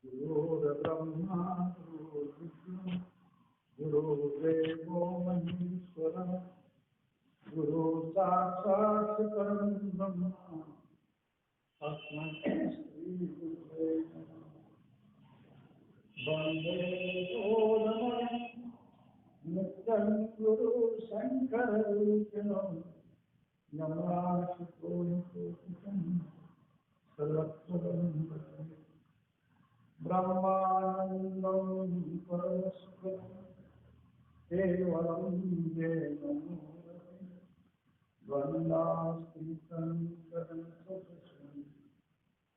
गुरुर्ब्रह्मा गुरुर्विष्णु गुरुर्देवो महेश्वरः गुरु साक्षात् परं ब्रह्म तस्मै श्री गुरुवे नमः। वन्दे गोधर्मं नित्यं गुरु शङ्कररूपिणं नमाशुतोषितं सर्वत्रं ब्रह्मानन्दं परमस्वरं केवलं येन वन्दास्त्रितं सदसं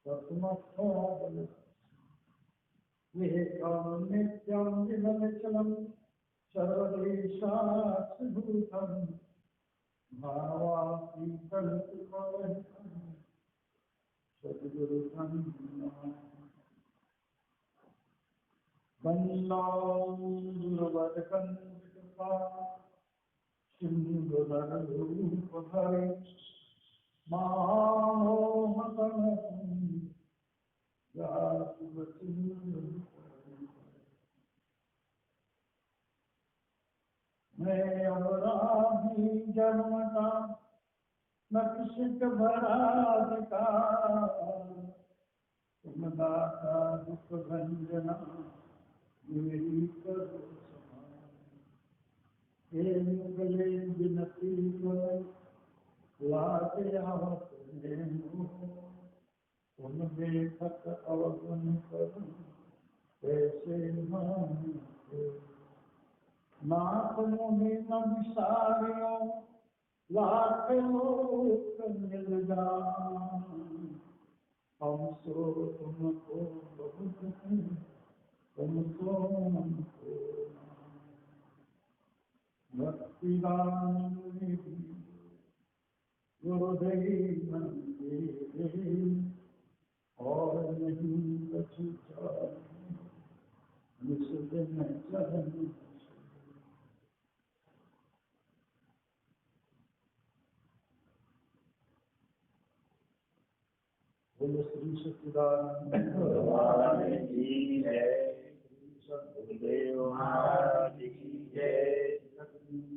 तस्मत्कारणं एकं नित्यं विमलचलं सर्वदेशात्मभूतं भावातीतं सद्गुरुं वन्दे कृपा सिन्धुरूपधरे मामोहतमं मैं अपराधी जन्मता न किसी भराधिका तुम दाता दुख भंजना मेरी करो हे मुगले विनती करो लाते आवत तुम देखत अवगुण करो ऐसे मानो नाथ मोहि न विसारियो लाख लोक मिल जान हम सो तुमको बहुत तुमको हमको भक्ति रानी गुरुदेव मंदिर और नहीं कछु निष्ठिन चरण बोलो श्री सच्चिदानंद भगवान की जय, सद्गुरुदेव महाराज की जय,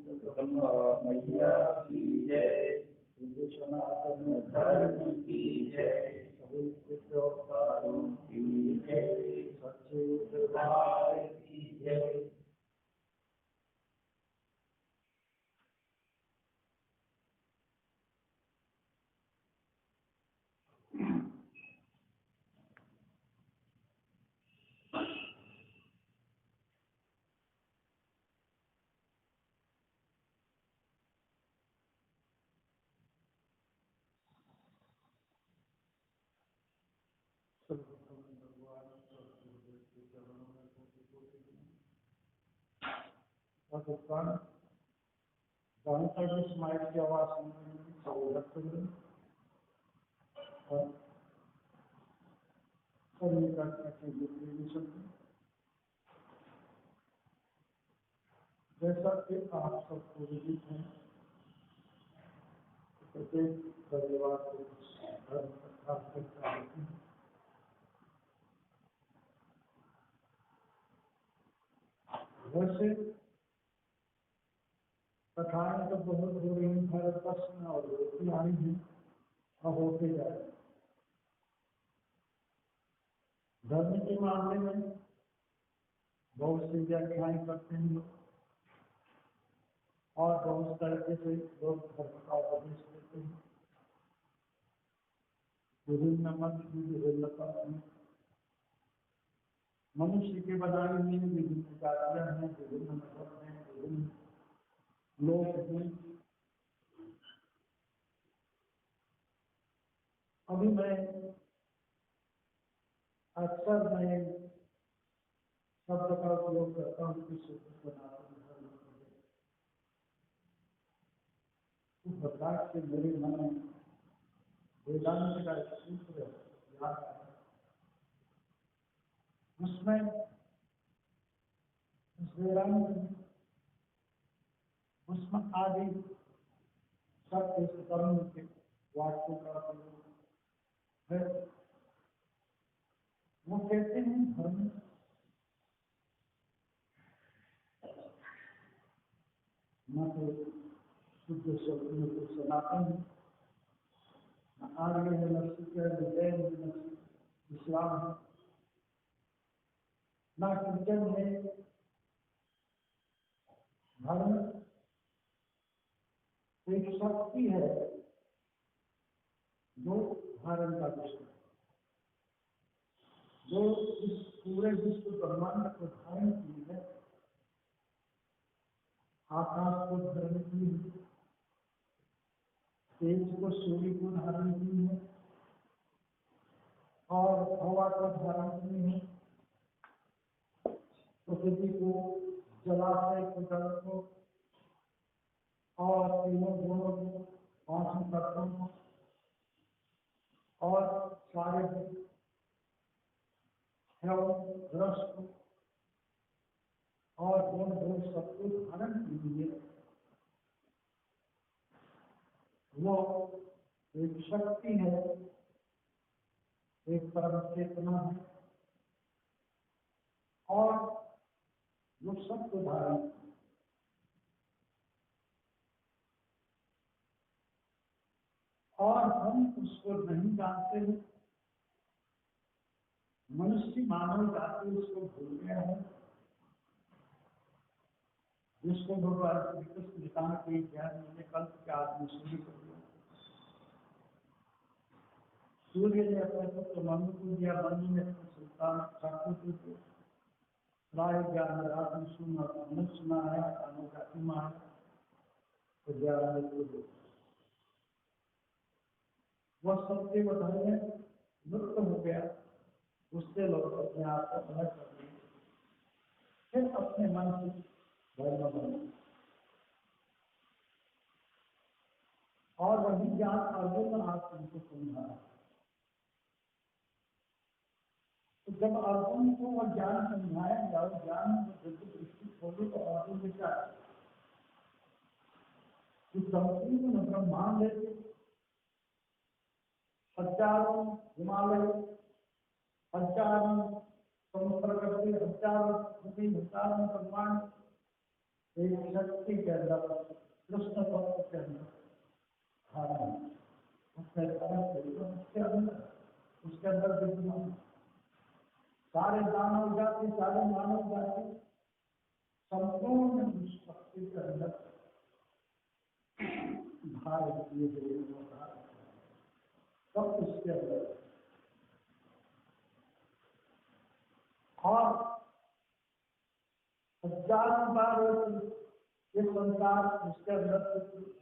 जगदम्बा मैया की जय, सनातन धर्म की जय, सभी अवतारों की जय, सच्चे दरबार की जय। पाकिस्तान जहाँ तक इस माइक की आवाज सुनने में सहूलत करें और सभी करने की सुनते जैसा कि आप सबको विदित हैं प्रत्येक परिवार को धर्म कथा करता है। वैसे कथाएं तो बहुत हो रही हैं भारतवर्ष में और होती आई हैं और होते जा रही। धर्म के मामले में बहुत सी व्याख्याएं करते हैं लोग और बहुत तरीके से लोग धर्म का उपदेश देते हैं। विभिन्न मत की विभिन्नता है, मनुष्य के बनाए हुए विभिन्न जातियां हैं, विभिन्न मजहब हैं, विभिन्न लोग हैं। अभी मैं अक्सर शब्द का उपयोग करता हूँ कि सूत्र सनातन धर्म उस प्रकार से मेरे मन में वेदांत का एक सूत्र याद आया। उसमें वेदांत उसमें आदि सब इस कर्म के वाक्यों का प्रयोग है। वो कहते हैं धर्म न तो शुद्ध शब्द में तो सनातन है, न आर्य है, न सिख है, न जैन है, न इस्लाम है, न क्रिश्चन है। धर्म एक शक्ति है जो धारण का विषय, जो इस पूरे विश्व ब्रह्मांड को धारण की है। आकाश को धारण की है, तेज को, सूर्य को धारण की है, और हवा को धारण की है, पृथ्वी को, जलाशय को, जल को, और तीनों गुणों को, पांचों तत्वों को, और सारे रस को और गुण दोष सबको धारण कीजिए। वो एक शक्ति है, एक परम चेतना है, और वो सबको धारण। और हम उसको नहीं जानते हैं, मनुष्य मानव जाति उसको भूल गया है, जिसको भगवान श्री कृष्ण निकाल के ज्ञान ने कल्प के आदमी सूर्य को दिया। सूर्य ने अपने पुत्र मनु को दिया, मनु ने अपने सुल्तान चाकू को दिया। राय ज्ञान रात सुना, अमृत सुना है, कानों जाति मार तो ज्ञान को दिया। वह सबके बधाई में लुप्त हो गया, उससे लोग अपने आप को अलग कर दिए, फिर अपने मन से धर्म बने। और वही ज्ञान अर्जुन आज तुमको समझा। तो जब अर्जुन को वह ज्ञान समझाया गया, उस ज्ञान में दृष्टि खोली तो अर्जुन विचार कि संपूर्ण ब्रह्मांड, हजारों हिमालय, हजारों समुद्र करते, हजारों पृथ्वी, हजारों ब्रह्मांड एक शक्ति के अंदर, कृष्ण तत्व के अंदर धारण, उसके अंदर विद्यमान सारे दानव जाति, सारे मानव जाति, संपूर्ण शक्ति के अंदर धारण किए हुए सब उसके अंदर। और हजारों बार ये संसार उसके अंदर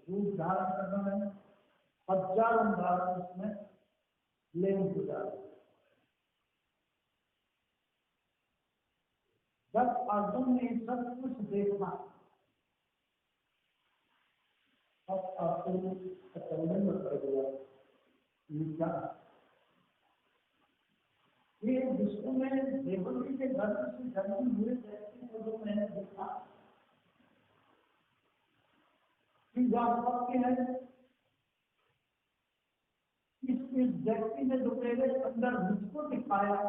रूप धारण करना है, हजारों बार उसमें लीन हो जाए। जब अर्जुन ने सब कुछ देखा, अब अर्जुन अचंभे में पड़ गया, ये विश्व में देवकी के गर्भ से जन्म हुए व्यक्ति को जो मैंने देखा कि वह सत्य है, इस व्यक्ति ने जो मेरे अंदर मुझको दिखाया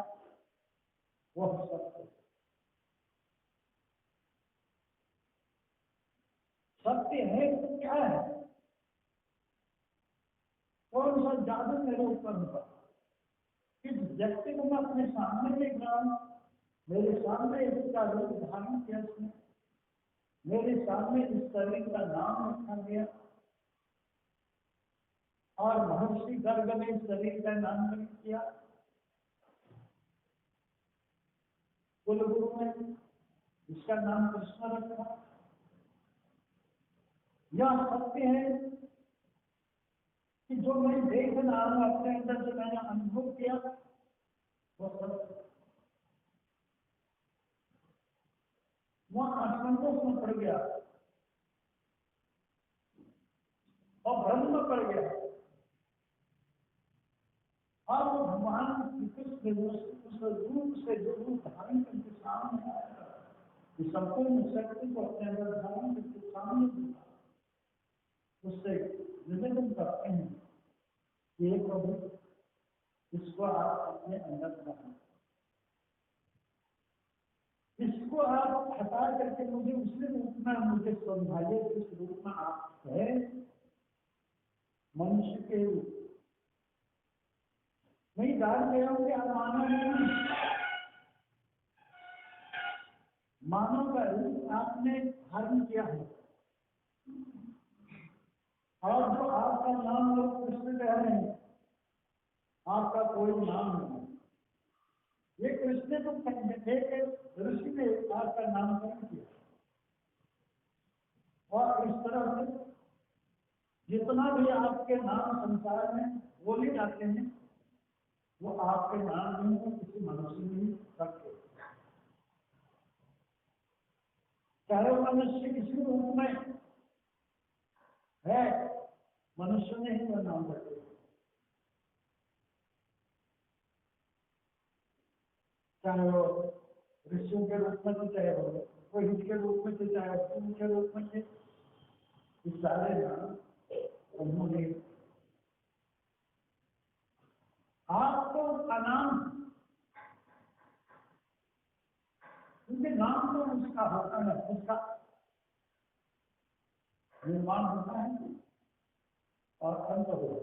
वह सत्य। सत्य है तो क्या है? कौन सा जादू मेरे ऊपर हुआ? इस व्यक्ति को मैं अपने सामने देख रहा हूं, मेरे सामने इसका रूप धारण किया उसने, मेरे सामने इस शरीर का नाम रखा गया, और महर्षि गर्ग ने इस शरीर का नामकरण किया, कुलगुरु ने इसका नाम कृष्ण रखा। यह सत्य है कि जो मैं देख रहा हूं अपने अंदर, जो मैंने अनुभव किया वो सत्य। वह असंतोष में पड़ गया और भ्रम में पड़ गया, और वो भगवान कृष्ण उस रूप से जो रूप धारण करके सामने आया, कि संपूर्ण शक्ति को अपने अंदर धारण करके सामने दिखा, उससे निवेदन करते हैं कि प्रभु इसको आप अपने अंदर बनाए, इसको आप हटा करके मुझे उसी रूप में मुझे समझाइए जिस रूप में आप है, मनुष्य के रूप। नहीं जान गया हूं कि आप मानव नहीं, मानव का रूप आपने धारण किया है। और जो आपका नाम लोग कृष्ण कह रहे हैं, आपका कोई नाम नहीं, ये कृष्ण को ऋषि ने आपका नामकरण किया। और इस तरह से जितना भी आपके नाम संसार में बोले जाते हैं वो आपके नाम नहीं है, किसी मनुष्य ने ही रखे, चाहे वो मनुष्य किसी रूप में है, मनुष्य ने ही वो नाम रखे। चाहे वो ऋषियों के रूप में, तो चाहे वो कोई के रूप में, तो चाहे फूल के रूप में, इस सारे नाम उन्होंने आपको का नाम, क्योंकि नाम तो उसका होता है, उसका निर्माण होता है और अंत होता है।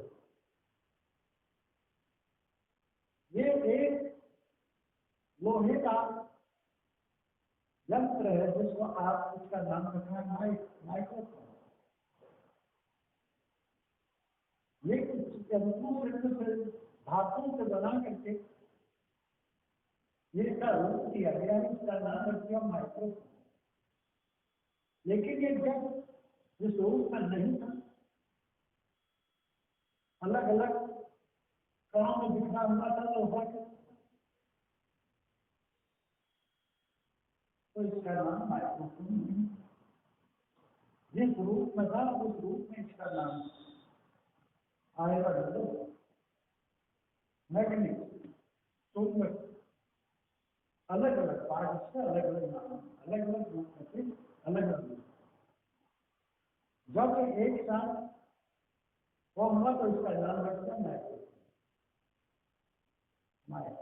ये एक लोहे का यंत्र है जिसको आप, उसका नाम रखना है माइक्रोफोन। ये जंतु से धातुओं से बना करके ये इसका रूप दिया गया है, इसका नाम रख दिया माइक्रोफोन। लेकिन ये जब इस रूप में नहीं था, अलग अलग कणों में बिखरा हुआ था लोहा का, तो इसका नाम माइक्रोफोन नहीं। जिस रूप में था उस रूप में इसका नाम आएगा मैग्नेट। तो अलग अलग पार्ट से अलग अलग नाम, अलग अलग रूप से अलग अलग रूप। जब एक साथ वो हुआ तो इसका नाम रखता है माइक,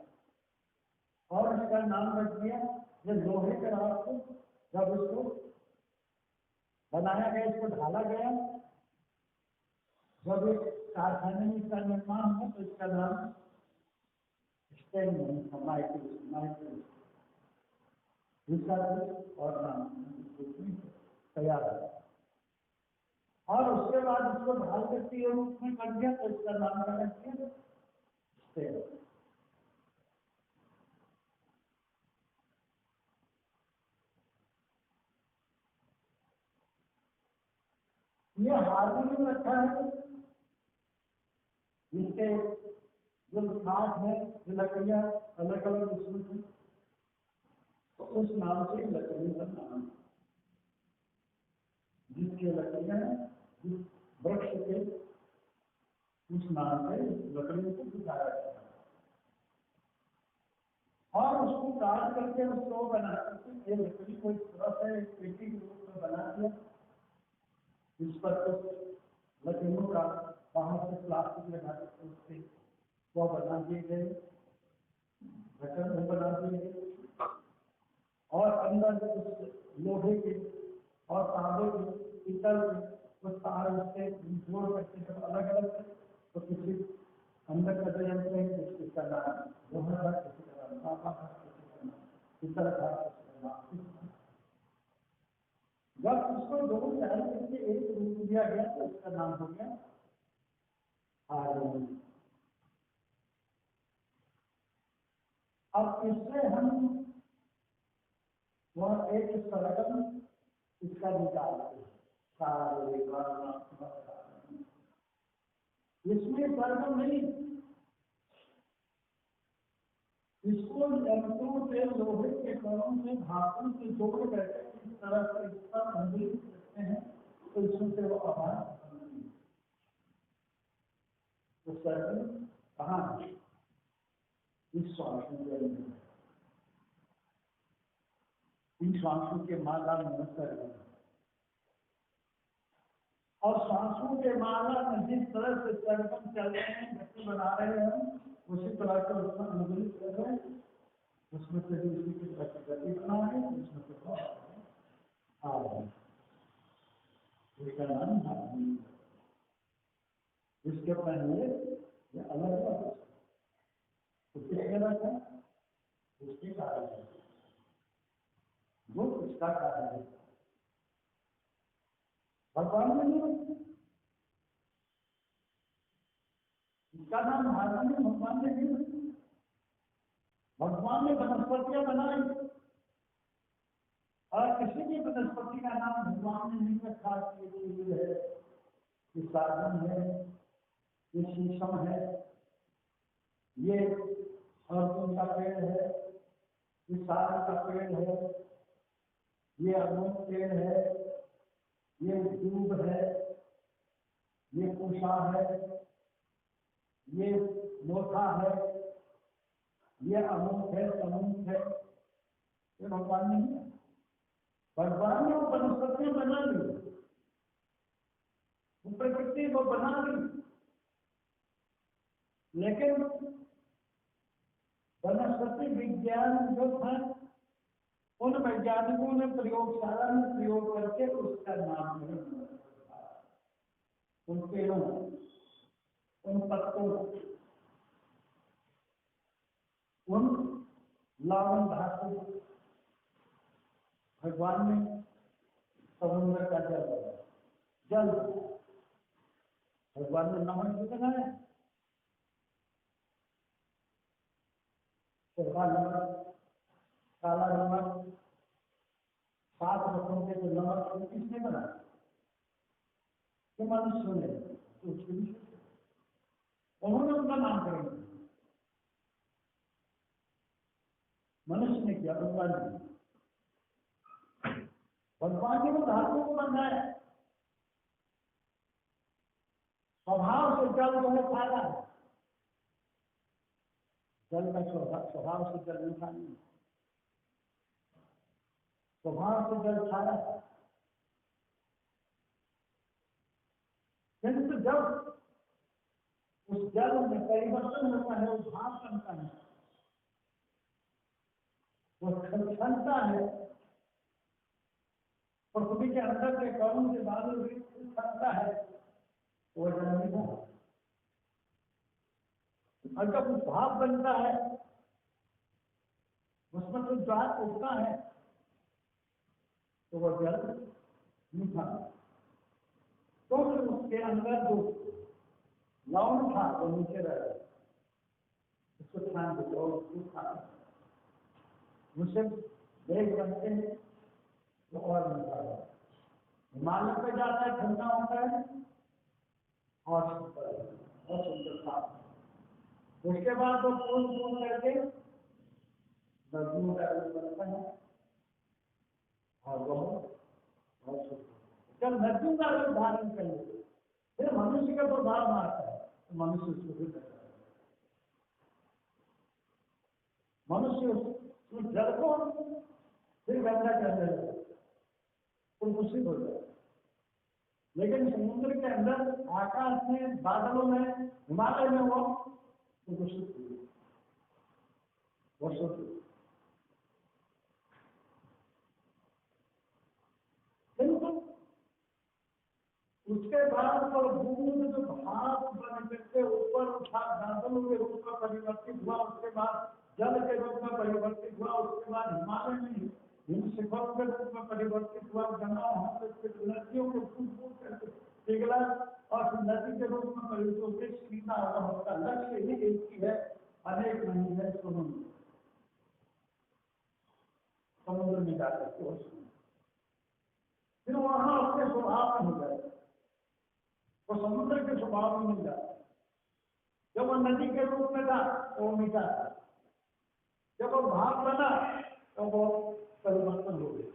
और इसका नाम रख दिया जो लोहे के रात को जब इसको बनाया गया, इसको ढाला गया, जब एक कारखाने में इसका निर्माण हुआ तो इसका नाम स्टैंड नहीं था, माइक और नाम तैयार है। और उसके बाद इसको ढाल करके ये रूप में कर दिया तो इसका नाम क्या रख दिया स्टैंड। ये हारमोनियम रखा है, जिसके जो नाक है, जो लकड़ियां अलग अलग उसमें थी, तो उस नाम से लकड़ी का नाम, जिसके लकड़ियां जिस वृक्ष के, उस नाम से लकड़ियों को दिखाया गया और उसको काट करके उसको बना करके ये लकड़ी को इस तरह से पेटी के रूप में बना दिया। इस पर कुछ लकड़ियों का बाहर से प्लास्टिक लगा करके उससे वो बना दिए गए, ढक्कन बना दिए गए, और अंदर उस लोहे के और तांबे के, पीतल के उस तार उससे जोड़ करके जब अलग अलग, तो किसी अंदर का जो यंत्र है किसी का नाम लोहा था, किसी का नाम तांबा था, किसी का नाम पीतल था, किसी का नाम। जब उसको दो तैयार करके एक रूप दिया गया तो उसका नाम हो गया हारमोनियम। अब इससे हम वह एक सरगम इसका निकालते हैं, इसमें सरगम नहीं, इसको यंत्रों से लोहे के कणों से धातु से जोड़ करके इस तरह से इसका अनुलिपित करते हैं तो इसमें से वो आवाज तो सरगम कहाँ है? इस श्वासों के अंदर, इन श्वासों के माला में सरगम, और श्वासों के माला में जिस तरह से सरगम चल रहे हैं, गति बना रहे हैं, उसी तरह जाकर उसमें अनुगुलित कर रहे हैं, उसमें से भी उसी की गति बना है, उसमें से आ रहे हैं। इसका नाम हार्मोनी। इसके पहले ये अलग अलग है, तो किसने रखा? उसके कारण है, वो उसका कारण है, भगवान ने नहीं रखा। इसका नाम हार्मोनी भगवान ने नहीं रखा। भगवान ने वनस्पतियां बनाई और किसी भी वनस्पति का नाम भगवान ने नहीं रखा कि ये फूल है, ये साधन है, ये शीशम है, ये अर्जुन का पेड़ है, ये साल का पेड़ है, ये अमूल पेड़ है, ये दूब है, ये पूषा है, ये मोथा है, ये अमूक है, समूक है। ये भगवान नहीं है। भगवान ने वो वनस्पतियां बना ली, वो प्रकृति को बना ली, लेकिन वनस्पति विज्ञान जो था, उन वैज्ञानिकों ने प्रयोगशाला में प्रयोग करके उसका नामकरण किया। उन पेड़ों, उन पत्तों, उन लवण धातु, भगवान ने समुद्र का जल भगवान ने नमक भी बनाया, नमक, काला नमक, 7 रसों के जो नमक किसने बनाया? तो मनुष्य ने, तो उन्होंने उनका नामकरण किया। मनुष्य ने किया, भगवान ने। भगवान ने वो धातु को बनाया। स्वभाव से जल जो है खाना है, जल का स्वभाव से जल नहीं खानी, स्वभाव से जल खाना है। किंतु जब उस जल में परिवर्तन होता है, वो भाप बनता है, वो क्षमता है, पृथ्वी के अंदर के कणों के बादल भी क्षमता है, वो जल नहीं होगा। और जब भाप बनता है, उसमें तो ज्वार उठता है, तो वह जल मीठा, तो फिर उसके अंदर जो लवण था वो नीचे रह गया, उसको ध्यान देते और उसको खाते, मुझसे वेग बनते हैं तो और मीठा है। हिमालय पे जाता है, ठंडा होता है और सुंदर साफ। उसके बाद वो फूल फूल करके नदियों का रूप बनता है और वह जब नदियों का रूप धारण कर लेते, फिर मनुष्य का प्रभाव आता है, तो मनुष्य उसको भी करता है। मनुष्य उस जल को फिर गंदा करने लगा, तो दूषित हो जाए। लेकिन समुद्र के अंदर, आकाश में, बादलों में, हिमालय में वो दूषित हुई, वो शुद्ध। किंतु उसके बाद वो बूंद जो भाप बन करके ऊपर उठा, बादलों के रूप में परिवर्तित हुआ, उसके बाद जल के रूप में परिवर्तित हुआ, उसके बाद हिमालय में हिमशिखरों के रूप में परिवर्तित हुआ, जमा वहां से नदियों के फूट फूट करके पिघला और फिर नदी के रूप में परिवर्तित सीधा हुआ। उसका लक्ष्य ही एक ही है, अनेक नहीं है, समुद्र में जाकर के फिर वहां अपने स्वभाव में हो जाए, वो समुद्र के स्वभाव में मिल जाता। जब वो नदी के रूप में था तो वो मीठा था, जब वो भाप बना तो वो परिवर्तन हो गया,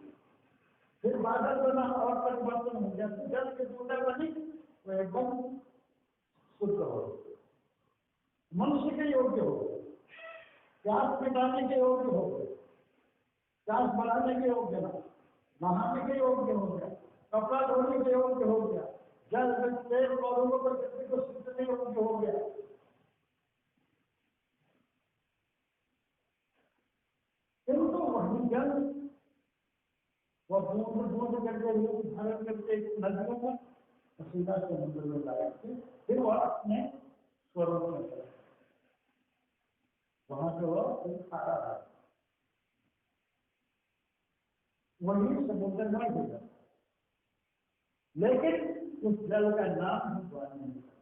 फिर बादल बना और परिवर्तन हो गया, जल के बूंदे बनी वो एकदम शुद्ध हो गए, मनुष्य के योग्य हो गए, प्यास मिटाने के योग्य हो गए, प्यास बढ़ाने के योग्य ना, नहाने के योग्य हो गया, कपड़ा धोने के योग्य हो गया, जल पेड़ पौधों को प्रकृति को सिंचने योग्य हो गया। भूजल वो बूंद बूंद करके रूप धारण करके नदियों में सीधा समुद्र में लाए थे, फिर वह अपने स्वरूप में चला, वहां से वह खारा है, वही समुद्र में होगा। लेकिन उस जल का नाम भगवान ने लिखा,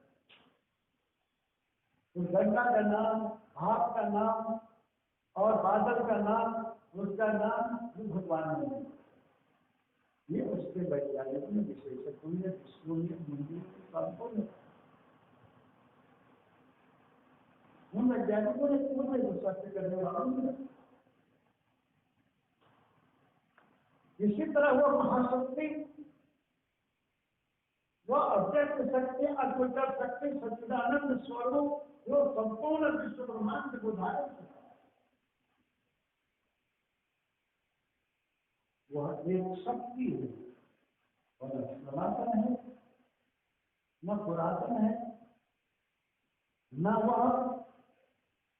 उस गंगा का नाम, भाप का नाम और बादल का नाम, उसका नाम भगवान ने लिखा। ये उसके वैज्ञानिक में विशेषज्ञों ने, विष्णु ने, हिंदू संपूर्ण उन वैज्ञानिकों ने पूर्ण सत्य करने वालों ने। इसी तरह वो महाशक्ति, वह अव्यक्त शक्ति, अद्वितीय शक्ति, सच्चिदानंद स्वरूप, जो संपूर्ण विश्व ब्रह्मांड को धारण करता है, वह एक शक्ति है, वह न सनातन है, न पुरातन है, न वह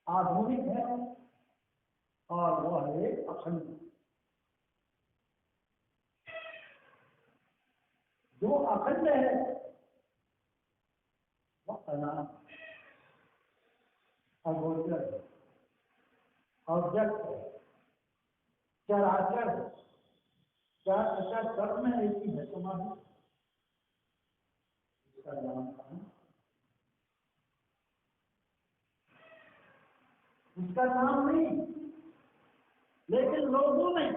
आधुनिक है, और वह एक अखंड। जो अखंड है वह अनाथ, अगोचर है, अव्यक्त है, चराचर है। क्या कर्म में एक ही है समाधि, इसका नाम है, उसका नाम नहीं, लेकिन लोगों ने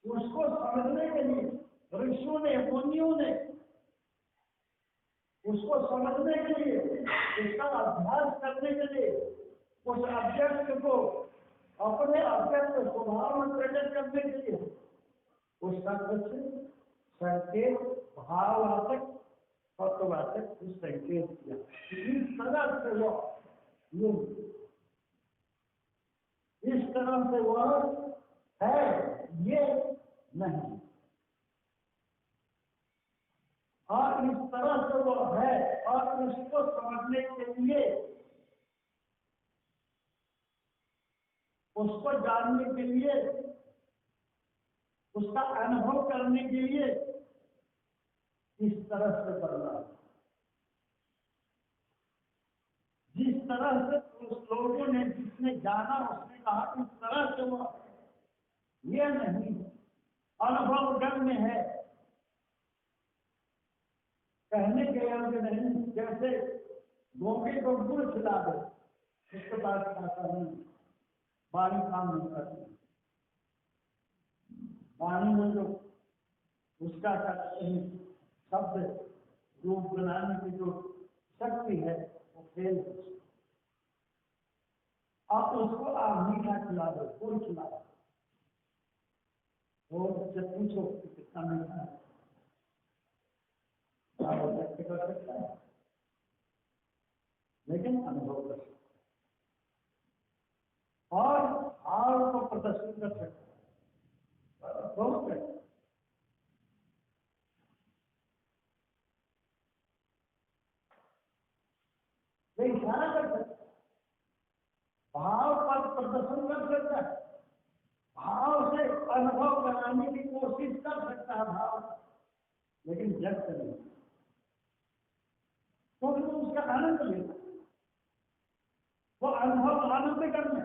उसको समझने के लिए, ऋषियों ने, मुनियों ने उसको समझने के लिए, उसका अभ्यास करने के लिए, उस अव्यक्त को अपने अव्यक्त स्वभाव में प्रकट करने के लिए उसका कुछ संकेत, भाववाचक, तत्ववाचक कुछ संकेत किया। इस तरह से वो इस तरह से वह है, ये नहीं, और इस तरह से वो है, और उसको समझने के लिए, उसको जानने के लिए, उसका अनुभव करने के लिए इस तरह से करना। जिस तरह से उस लोगों ने, जिसने जाना, उसने कहा इस तरह से वो, ये नहीं अनुभव गम्य है, कहने के योग्य नहीं। जैसे गोभी को गुड़ खिला दो, उसके बाद खाता नहीं, पानी काम नहीं करती, पानी में जो उसका शब्द रूप बनाने की जो शक्ति है वो फेल है। आप उसको आप मीठा खिला दो, गुड़ खिला दो, वो जब पूछो कितना मीठा है, आप व्यक्त कर सकता है, लेकिन अनुभव कर सकता है, और भाव को प्रदर्शित कर सकता है, बहुत है। इशारा कर सकता है, भाव पर प्रदर्शन कर सकता है, भाव से अनुभव बनाने की कोशिश कर सकता है भाव, लेकिन व्यक्त नहीं, तो उसका आनंद लेना, वो अनुभव आनंद करना,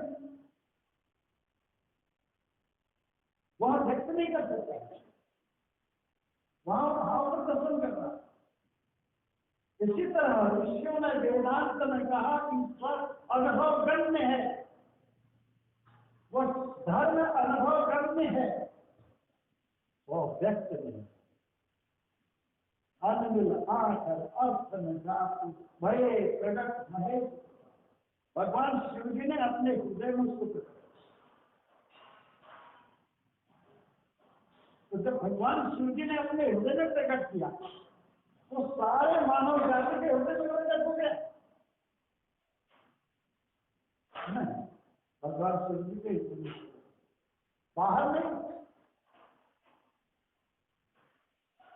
वह व्यक्त नहीं कर सकता, वहां भाव प्रदर्शन करना। इसी तरह ऋषियों ने वेदांत में कहा कि ईश्वर अनुभव गम्य है, वो धर्म अनुभव गम्य है, वो व्यक्त नहीं। अनमिल आकर अर्थ में जाति भये प्रकट महेश, भगवान शिव जी ने अपने हृदय में उसको प्रकट, तो जब भगवान शिव जी ने अपने हृदय में प्रकट किया तो सारे मानव जाति के हृदय में प्रकट हो गया। भगवान शिव जी के बाहर नहीं,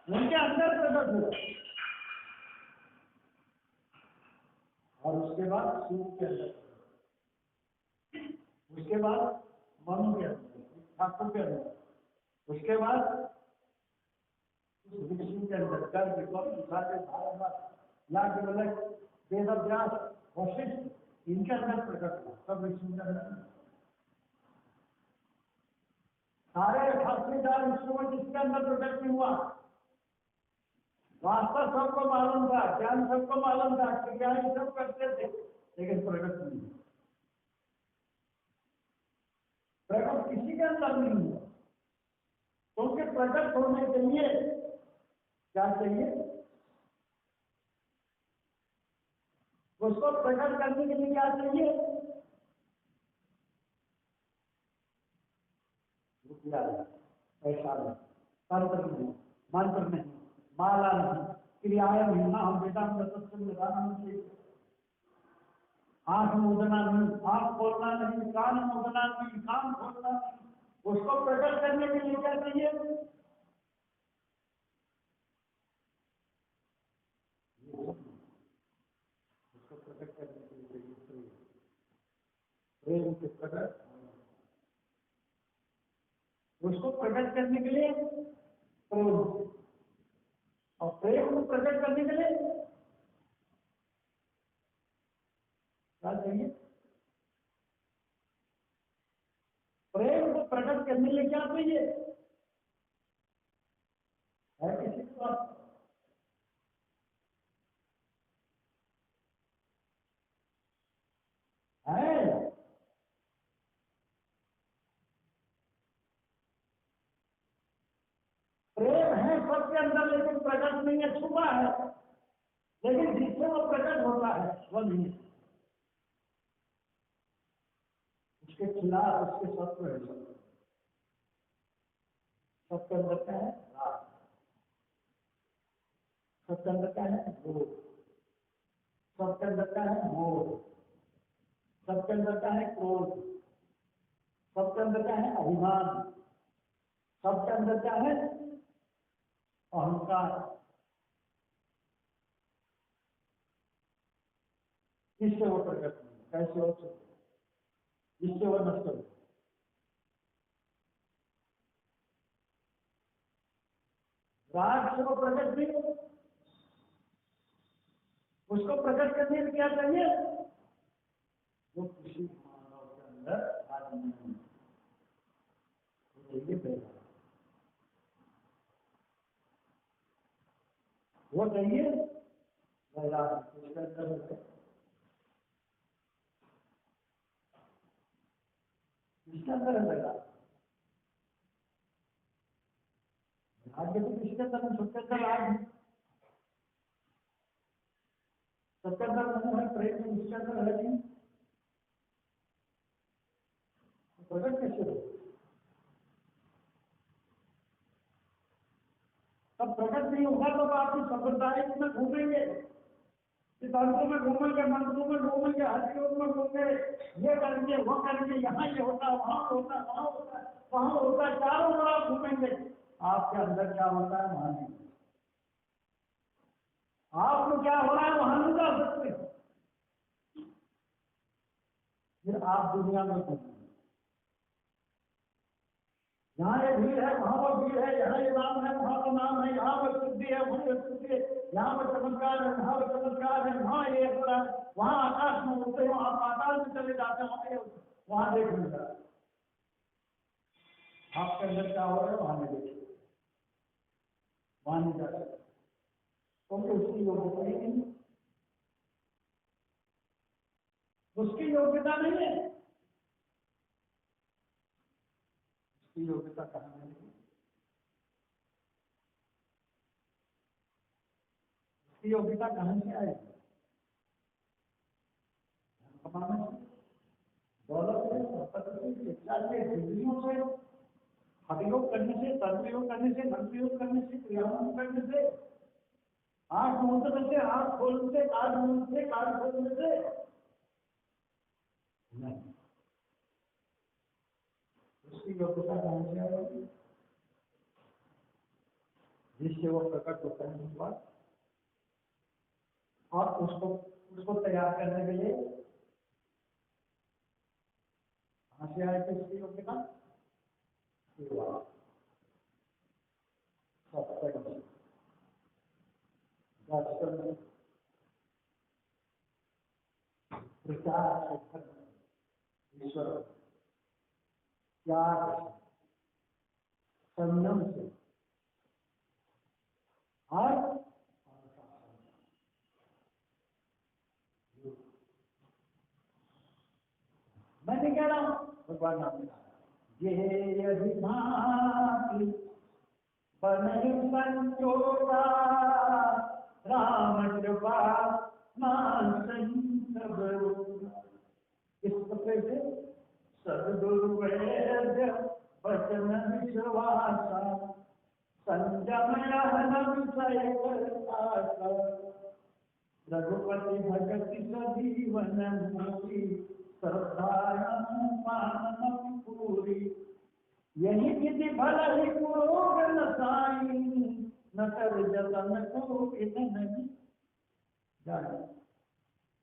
उनके अंदर प्रकट हुआ, और उसके बाद शिव के अंदर, उसके बाद मनु के अंदर, ठाकुर के अंदर। उसके बाद ऋषि के अंदर गर्ग, याज्ञवल्क्य, वेदव्यास, वशिष्ठ, इनके अंदर प्रकट हुआ। सब ऋषि के अंदर सारे 88,000 ऋषियों में जिसके अंदर प्रकट नहीं हुआ। वास्तव सबको मालूम था, ज्ञान सबको मालूम था, क्रियाएं सब करते थे, लेकिन प्रकट नहीं हुआ। प्रकट किसी के अंदर नहीं हुआ, क्योंकि प्रकट होने के लिए क्या चाहिए? उसको प्रकट करने के लिए क्या चाहिए? पैसा नहीं, तंत्र नहीं, मंत्र नहीं, माला नहीं, क्रियाएं नहीं, ना हम वेदांत तत्व, आंख मूदना नहीं, आंख खोलना नहीं, कान मूदना नहीं, कान खोलना नहीं। उसको प्रकट करने के लिए क्या चाहिए? उसको प्रकट करने के लिए प्रेम के प्रकट, उसको प्रकट करने के लिए प्रेम, और प्रेम को प्रकट करने के लिए क्या चाहिए? प्रेम को प्रकट करने के लिए क्या चाहिए? है किसी के पास? है? प्रेम है सबके अंदर, लेकिन प्रकट नहीं है, छुपा है। लेकिन जिससे वो प्रकट होता है वो नहीं है। उसके खिलाफ उसके शत्रु है। सबके अंदर क्या है? राग। सबके अंदर क्या है? क्रोध। सबके अंदर क्या है? मोह। सबके अंदर क्या है? क्रोध। सबके अंदर क्या है? अभिमान। सबके अंदर क्या है? अहंकार। किससे वो प्रकट नहीं? कैसे हो सकते? जिससे वो नष्ट हो। राग से वो प्रकट नहीं हो। उसको प्रकट करने में क्या चाहिए? वो किसी मानव के अंदर आज नहीं चाहिए, वो चाहिए वैराग्य। उसके अंदर किसके अंदर है वैराग्य? राज्य तो किसके अंदर है? सबके अंदर राग, सबके अंदर मन है, प्रेम में उसके अंदर है नहीं, प्रकट कैसे हो? तब प्रकट नहीं होगा तो आप इस संप्रदाय में घूमेंगे, सिद्धांतों में घूमेंगे, मंत्रों में घूमेंगे, हथियों में घूमेंगे, ये करेंगे वो करेंगे, यहाँ ये होता है, वहां होता है, वहां होता है, वहां होता है, चारों ओर आप घूमेंगे। आपके अंदर क्या होता है वहां नहीं, आपको क्या हो रहा है वहां नहीं जा सकते। फिर आप दुनिया में घूमेंगे, यहाँ ये भीड़ है, वहां वो भीड़ है, यहाँ ये नाम है, वहां वो नाम है, यहाँ वो शुद्धि है, वहां वो शुद्धि है, यहाँ वो चमत्कार है, वहां वो चमत्कार है, वहां ये हो रहा है, वहां आकाश में उड़ते हो, आप आकाश में चले जाते हो, वहां देख मिलता है। आपके अंदर क्या हो रहा है वहां नहीं देखिए, वहां नहीं जा सकते, क्योंकि उसकी योग्यता ही नहीं, उसकी योग्यता नहीं है। उसकी योग्यता कहाँ मिलेगी? उसकी योग्यता कहाँ से आएगी? कमाने से, दौलत से, संपत्ति से, शिक्षा से, डिग्रियों से, हवियोग करने से, तर्कयोग करने से, मंत्रयोग करने से, क्रियाओं करने से, आंख मूंदने से, आंख खोलने से, कान मूंदने से, कान खोलने से नहीं। उसकी योग्यता कहाँ से आएगी? जिससे वो प्रकट होता है विश्वास, और उसको उसको तैयार करने के लिए कहाँ से आए किसकी योग्यता? सेवा, सत्संग, दर्शन, प्रचार से ईश्वर, त्याग, संयम से और मैं नहीं कह रहा हूं, भगवान नाम ये अधिभाति बने संजोगा राम कृपा इस प्रकार से सदगुरु वैद्य वचन विश्वासा संयम विषय रघुपति भगति सजीवन श्रद्धानम पूरी यही विधि भल ही पुरोग न साई न कर जतन को नहीं जाने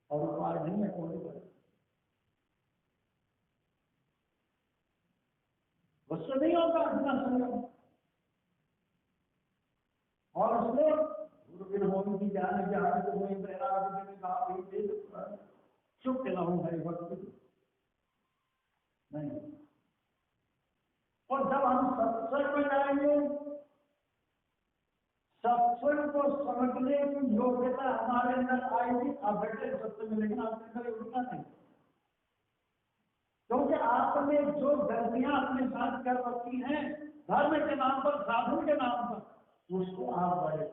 और उपाय नहीं है कोई करे वस्तु नहीं होगा अपना संयम और उसने गुरुविन होने की जाने जाने को वही बैराग चुप के लाऊं है वक्त नहीं। और जब हम सत्संग में जाएंगे सत्संग को समझने की योग्यता हमारे अंदर आएगी। आप बैठे सत्संग में, लेकिन आपके अंदर योग्यता नहीं, क्योंकि आपने जो गलतियां अपने साथ कर रखी हैं धर्म के नाम पर, साधु के नाम पर, उसको आप बड़े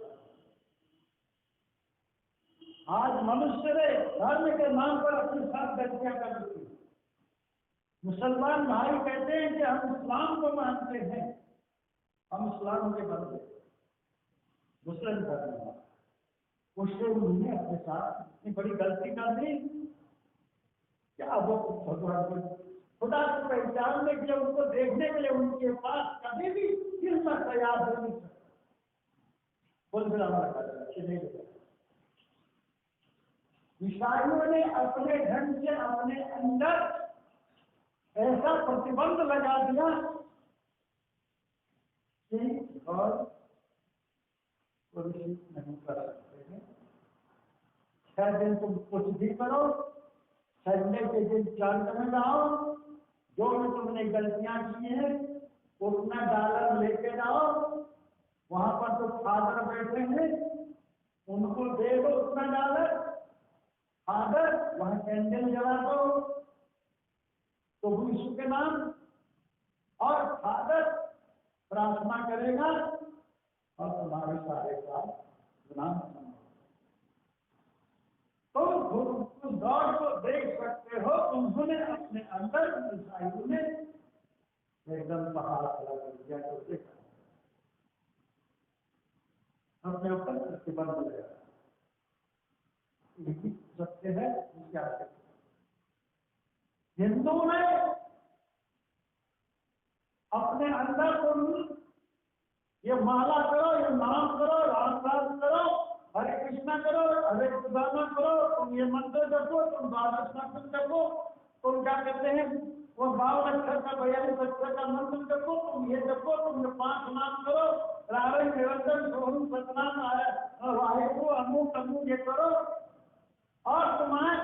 आज मनुष्य ने धर्म के नाम पर अपने साथ गलतियां कर रखी। मुसलमान भाई कहते हैं कि हम इस्लाम को मानते हैं, हम इस्लाम के बंदे मुस्लिम धर्म, उससे उन्होंने अपने साथ इतनी बड़ी गलती कर दी क्या वो भगवान को खुदा को पहचानने के लिए, उनको देखने के लिए उनके पास कभी भी हिम्मत तैयार हो नहीं सकता। ईसाइयों ने अपने ढंग से अपने अंदर ऐसा प्रतिबंध लगा दिया कि और नहीं कर सकते हैं। 6 दिन तुम कुछ भी करो, संडे के दिन चर्च में जाओ, जो भी तुमने गलतियां की हैं उतना डॉलर लेके जाओ, वहां पर जो फादर बैठे हैं उनको दे दो उतना डॉलर, फादर वहां कैंडल जला दो तो यीशु के नाम, और फादर प्रार्थना करेगा और तुम्हारे सारे काम गुनाह तुम गॉड को देख सकते हो। उन्होंने अपने अंदर ईसाइयों ने एकदम पहाड़ खड़ा कर दिया, तो देखा अपने ऊपर प्रतिबंध लगा सत्य है। क्या हिंदू ने अपने अंदर तुम ये माला करो, ये नाम करो, राम राम करो, हरे कृष्णा करो, हरे कृष्णा करो, तुम ये मंत्र जपो, तुम द्वादश मंत्र जपो, तुम क्या कहते हैं वो 52 अक्षर का 42 अक्षर का मंत्र जपो, तुम ये जपो, तुम ये 5 नाम करो, रावण निरंजन सोहन सतनाम वाहिगुरु अमुक अमुक ये करो। और तुम्हारे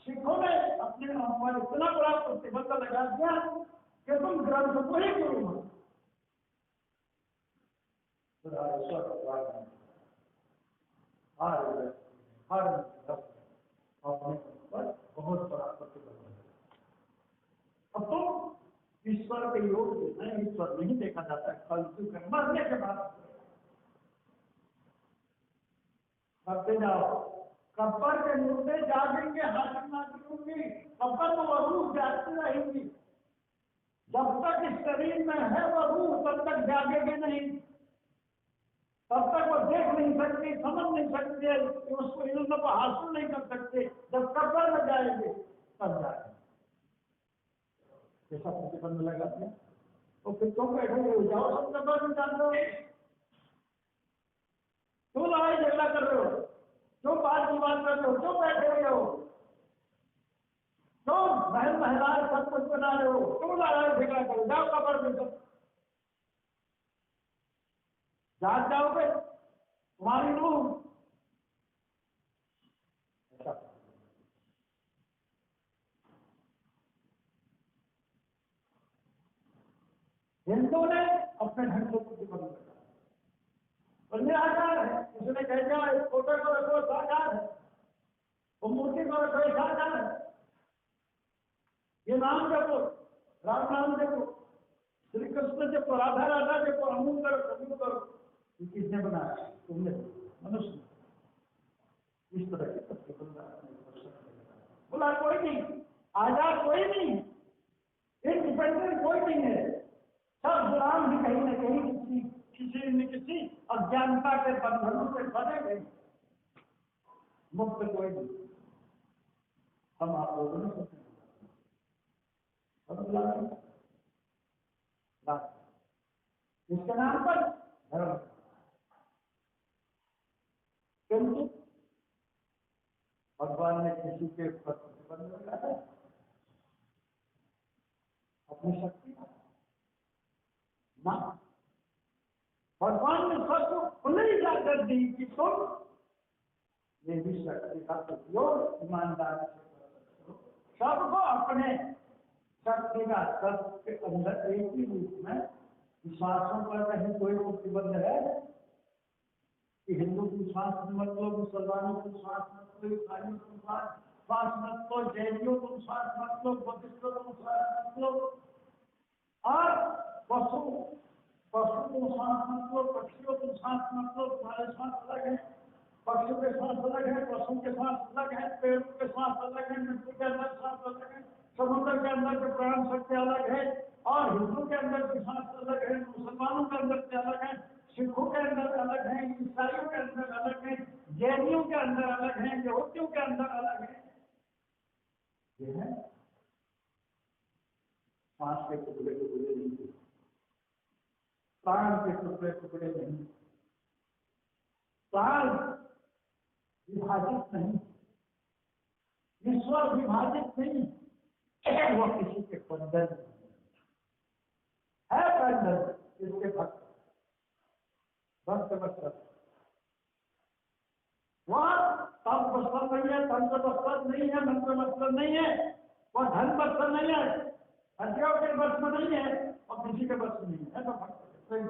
सिखों ने अपने पर इतना बड़ा प्रतिबंध लगा दिया कि तुम ग्रंथ को ही गुरु मानो। हर अपने पर बहुत बड़ा प्रतिबंध है। अब तुम ईश्वर के योग्य है, ईश्वर नहीं देखा जाता है, कल मरने के बाद करते जाओ। कब्र के मुर्दे जागेंगे, हाजिर नाजिर होंगी, कब्र में वह रूह जागती रहेंगी। जब तक इस शरीर में है वह रूह तब तक जागेगी नहीं, तब तक वो देख नहीं सकती, समझ नहीं सकते, उसको इल्म को हासिल नहीं कर सकते। जब कब्र में जाएंगे तब जाएंगे। जैसा प्रतिबंध लगा दिया तो फिर तुम बैठोगे, जाओ सब कब्र में जाते हो, क्यों लड़ाई झगड़ा कर रहे हो, क्यों बात विवाद कर रहे हो, क्यों बैठे हुए हो, क्यों महल महलाए सब कुछ बना रहे हो, क्यों लड़ाई झगड़ा करो, जाओ कब्र में सब जाग जाओगे तुम्हारी रूह। हिंदू ने अपने ढंग से प्रतिबंध रखा और निराकार है, उसने कह दिया इस फोटो को रखो साकार है, वो मूर्ति को रखो साकार है, ये नाम जपो, राम नाम जपो, श्री कृष्ण जपो, राधा राधा जपो, अमूल करो कबूल करो। ये किसने बनाया? तुमने, मनुष्य ने। इस तरह के प्रतिबंध बोला कोई नहीं, आजाद कोई नहीं, इंडिपेंडेंट कोई नहीं है, सब गुलाम भी कहीं न कहीं किसी न किसी अज्ञानता के बंधनों से बने गए, मुक्त कोई नहीं। हम आप लोगों ने सोचे इसके नाम पर धर्म, किंतु भगवान ने किसी के ऊपर प्रतिबंध लगाया अपनी शक्ति ना, भगवान ने सबको खुली जाकर दी कि तुम ये भी शक्ति का उपयोग ईमानदारी से कर सकते हो। सबको अपने शक्ति का सबके अंदर एक ही रूप में विश्वासों पर कहीं कोई प्रतिबंध है कि हिंदू की श्वास मत लो, मुसलमानों की श्वास मत लो, ईसाइयों की श्वास मत लो, जैनियों की श्वास मत लो, बुद्धिस्टों की श्वास मत लो, और पशु को श्वास मत लो, पक्षियों को श्वास मत लो, तुम्हारे श्वास अलग है, पक्षियों के श्वास अलग है, पशुओं के श्वास अलग है, पेड़ों के श्वास अलग है, मिट्टी के अंदर श्वास अलग है, समुद्र के अंदर के प्राण शक्ति अलग है, और हिंदू के अंदर की श्वास अलग है, मुसलमानों के अंदर से अलग है, सिखों के अंदर अलग है, ईसाइयों के अंदर अलग है, जैनियों के अंदर अलग है, यहूदियों के अंदर अलग है। ये है सांस के टुकड़े टुकड़े नहीं, प्राण के टुकड़े टुकड़े नहीं, प्राण विभाजित नहीं, ईश्वर विभाजित नहीं, वो किसी के बंधन है, बंधन इसके भक्त भक्त बस्तर वहां तब बस्तर नहीं है, तंत्र बस्तर नहीं है, मंत्र बस्तर नहीं है, वह धन बस्तर नहीं है, हथियार के बस में नहीं है, और किसी के बस में नहीं है, तो भक्त प्रेम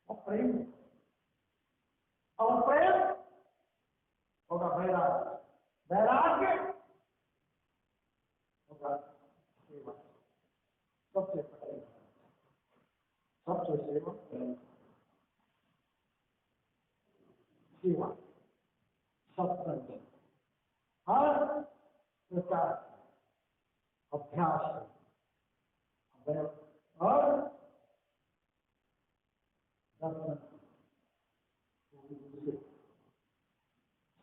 और प्रेम और प्रेम होगा वैराग्य, वैराग्य होगा सेवा, सबसे पहले सबसे सेवा सेवा सत्संग हर प्रकार अभ्यास और दर्शन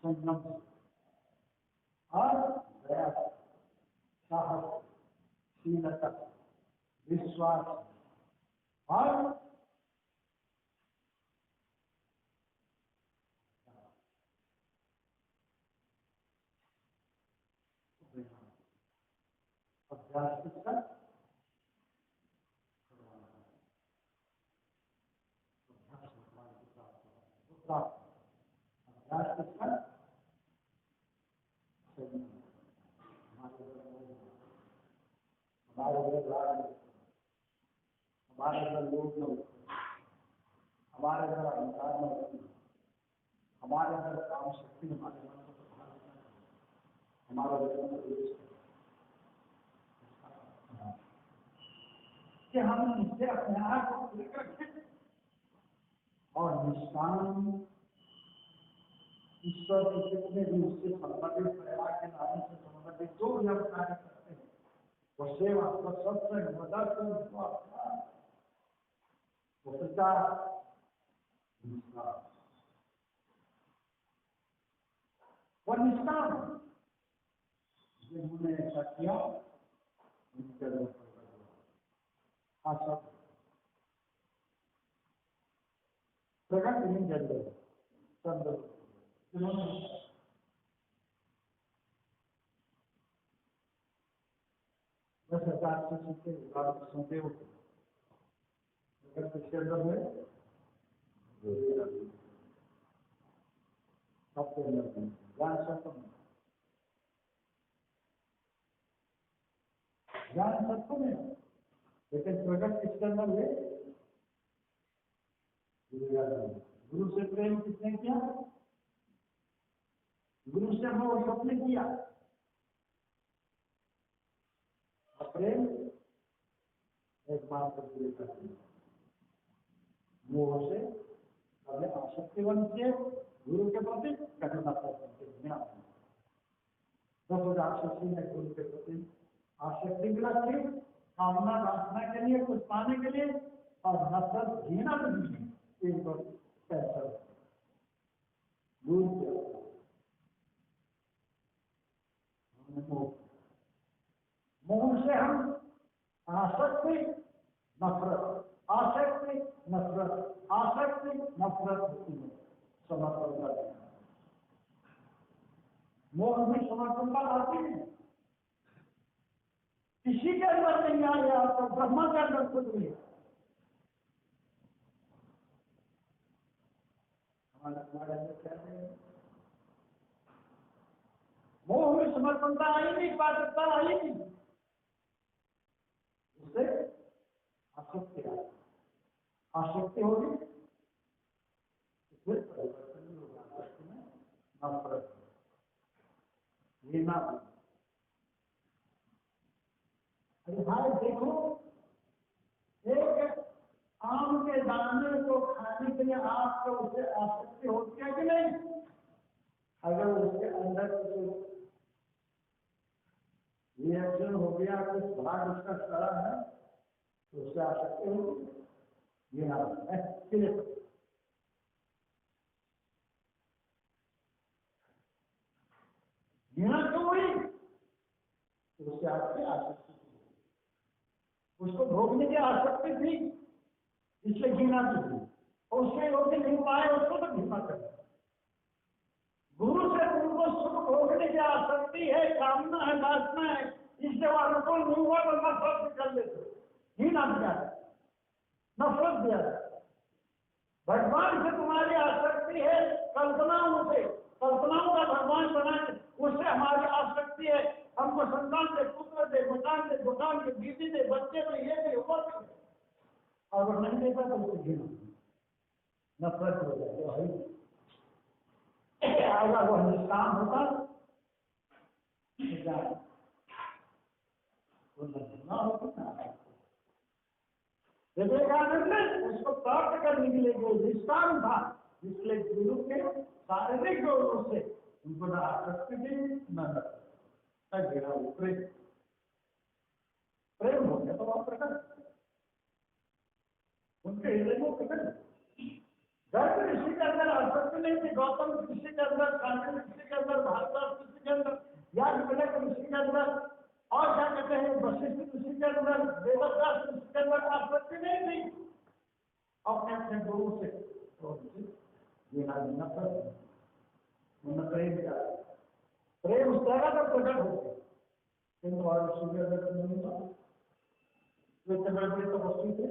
संयम और दया, साहस, शीलता, विश्वास और अभ्यास के साथ अभ्यास के साथ हमारे अंदर राग, हमारे अंदर लोग, हमारे अंदर अहंकार, हमारे अंदर काम शक्ति, हमारे मन को प्रभावित न करे, हमारा वचन कि हम इससे अपने आप को खुले रखें और निष्काम ईश्वर के जितने भी उससे संबंधित परिवार के नाम से संबंधित जो भी हम कार्य करते हैं, वो सेवा, वो सत्संग, वो दर्शन, वो अभ्यास, वो प्रचार, वो निष्काम, जिन्होंने ऐसा किया उनके हाँ सब प्रकट नहीं कर रहे, सब जिन्होंने 10,000 शिष्य थे, सौंपे होते अगर किसके अंदर में सबके अंदर में ज्ञान सबको ज्ञान सबको में, लेकिन प्रकट किसके अंदर हुए? गुरु से प्रेम किसने किया? गुरु से मोह सबने किया। प्रेम एक बात पूरी करती है, मोह से कभी आसक्ति बनती है गुरु के प्रति, कभी नफरत बनती है। 10,000 शिष्य ने गुरु के प्रति आसक्ति रखी, कामना वासना के लिए, कुछ पाने के लिए, और नफरत घृणा भी एक बार पैसा दूर किया। मोह से हम आसक्ति नफरत, आसक्ति नफरत, आसक्ति नफरत होती है, समर्पण। मोह में समर्पणता आती है, किसी के अंदर नहीं आया तो ब्रह्मा के अंदर खुद नहीं। हमारे अंदर क्या है? मोह में समर्पणता आई नहीं, पात्रता आई नहीं, उससे आसक्ति आ, आसक्ति होगी फिर परिवर्तन नहीं होगा, आसक्ति में नफरत, घृणा। अरे भाई देखो, एक आम के दाने को खाने के लिए आपको उससे आसक्ति होती है कि नहीं? अगर उसके अंदर कुछ रिएक्शन हो गया, कुछ भाग उसका सड़ा है, तो उससे आसक्ति होगी, ये ना है। घृणा क्यों हुई? उससे आपकी आसक्ति, उसको भोगने की आसक्ति थी, इसलिए घृणा थी, और उसके योग्य नहीं पाए, उसको तो घृणा कर। गुरु से तुमको सुख भोगने की आसक्ति है, कामना है, वासना है, इससे वालों को नहीं हुआ तो नफरत कर लेते, घृणा दिया है, नफरत दिया है। भगवान से तुम्हारी आसक्ति है, कल्पनाओं से, कल्पनाओं का भगवान बनाए, उससे हमारी आसक्ति है। हमको संतान दे, पुत्र दे, मकान दे, दुकान दे, बीवी दे, बच्चे दे, ये दे, वो दे, और वो नहीं देता तो उससे घृणा, नफरत हो जाए। अगर वो निष्काम होता ना होता, विवेकानंद ने उसको प्राप्त करने के लिए जो निष्काम था, इसलिए गुरु के शारीरिक रूप से उनको न आसक्ति थी, न घृणा, प्रेम, प्रेम हो गया तो वह प्रकट, उनके हृदय में प्रकट। गर्भ ऋषि के अंदर आसक्ति नहीं थी, गौतम ऋषि के अंदर, कांति ऋषि के अंदर, भारद्वाज ऋषि के अंदर, याज्ञवल्क्य ऋषि के अंदर, और क्या कहते हैं वशिष्ठ ऋषि के अंदर, देवव्रत ऋषि के अंदर आसक्ति नहीं थी। अपने अपने गुरु से नफरत, प्रेम क्या, प्रेम उस तरह का प्रकट हो गया, किंतु और सूर्य नहीं हुआ, वे बड़े बड़े तपस्वी थे,